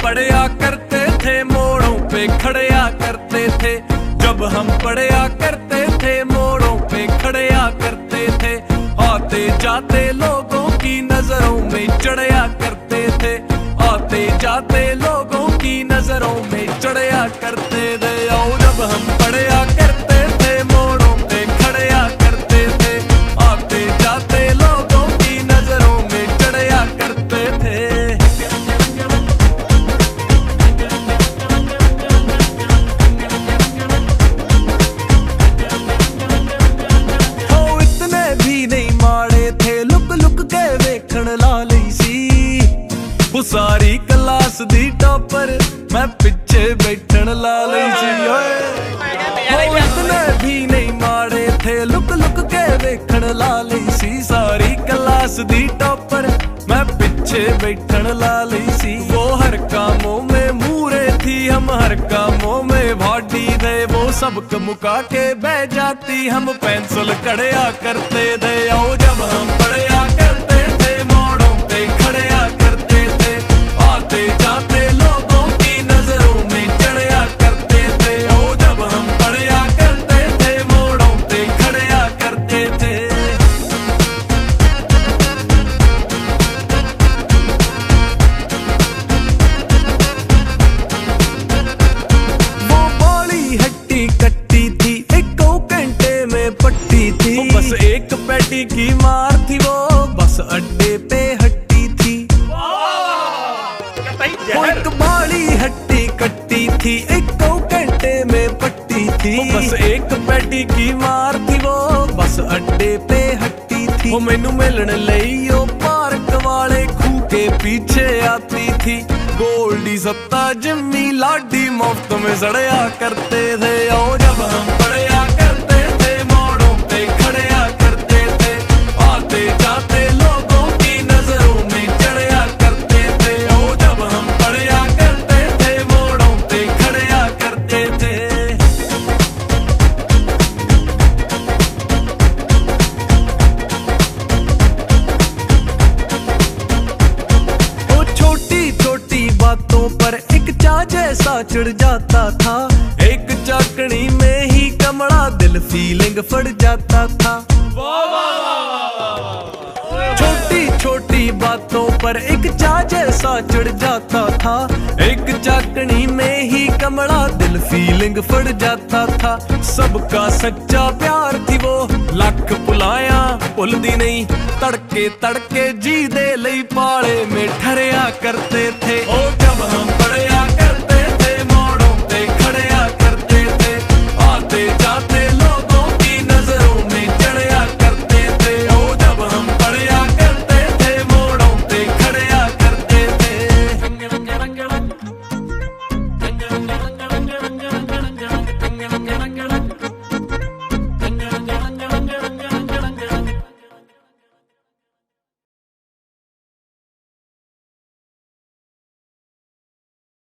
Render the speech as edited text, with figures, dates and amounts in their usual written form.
पढ़या करते थे मोड़ों पे खड़या करते थे, जब हम पढ़या करते थे मोड़ों पे खड़या करते थे, आते जाते लोगों की नजरों में चढ़या करते थे, आते जाते लोगों की नजरों में चढ़या करते थे। और जब हम पढ़या करते थे मोड़ों पे खड़या करते थे, आते जाते लोगों की नजरों में चढ़या करते थे। सारी क्लास दी टॉपर मैं पिछे बैठन ला लई सी। इतने भी नहीं माड़े थे, लुक लुक के देखन ला लई सी। सारी क्लास दी टॉपर मैं पिछे बैठन ला लई सी। वो हर कामों में मूरे थी, हम हर कामों में भाटी थे। वो सबक मुका के बह जाती, हम पेंसिल कड़या करते थे। और जब हम पढ़या करते थे मोड़ों पे खड़या करते थे, आते जाते लोगों की नजरों में चढ़या करते थे। ओ जब हम पढ़या करते थे मोड़ों पे खड़या करते थे। वो बाली हट्टी कट्टी थी, एक घंटे में पट्टी थी। बस एक पैटी की मार थी, वो बस अड्डे पे हट्टी थी। वो एक बाली हट्टी कट्टी थी, एक घंटे में पट्टी थी। बस एक पैटी की मार थी, वो बस अड्डे पे हट्टी थी। वो मैनू मिलन लई ओ पार्क वाले खूह के पीछे आती थी। गोल्डी सत्ता जिम्मी लाडी मुफ्त में सड़या करते थे। और जब हम पढ़या करते थे मोड़ों पे खड़या करते थे, आते जाते लोगों की नजरों में चढ़या करते थे। और जब हम पढ़या करते थे मोड़ों पे खड़या करते थे। वो छोटी छोटी बातों पर एक चाह जैसा चढ़ जाता था। एक चाकनी में ही कमड़ा दिल फीलिंग फड़ जाता था। छोटी छोटी बातों पर एक चाह जैसा चढ़ जाता था। एक चाकनी में ही कमड़ा दिल फीलिंग फड़ जाता था। सबका सच्चा प्यार थी वो, लख पुलाया भुलदी नहीं। तड़के तड़के जी दे लई पाले में ठहरया करते थे। ओ जब हम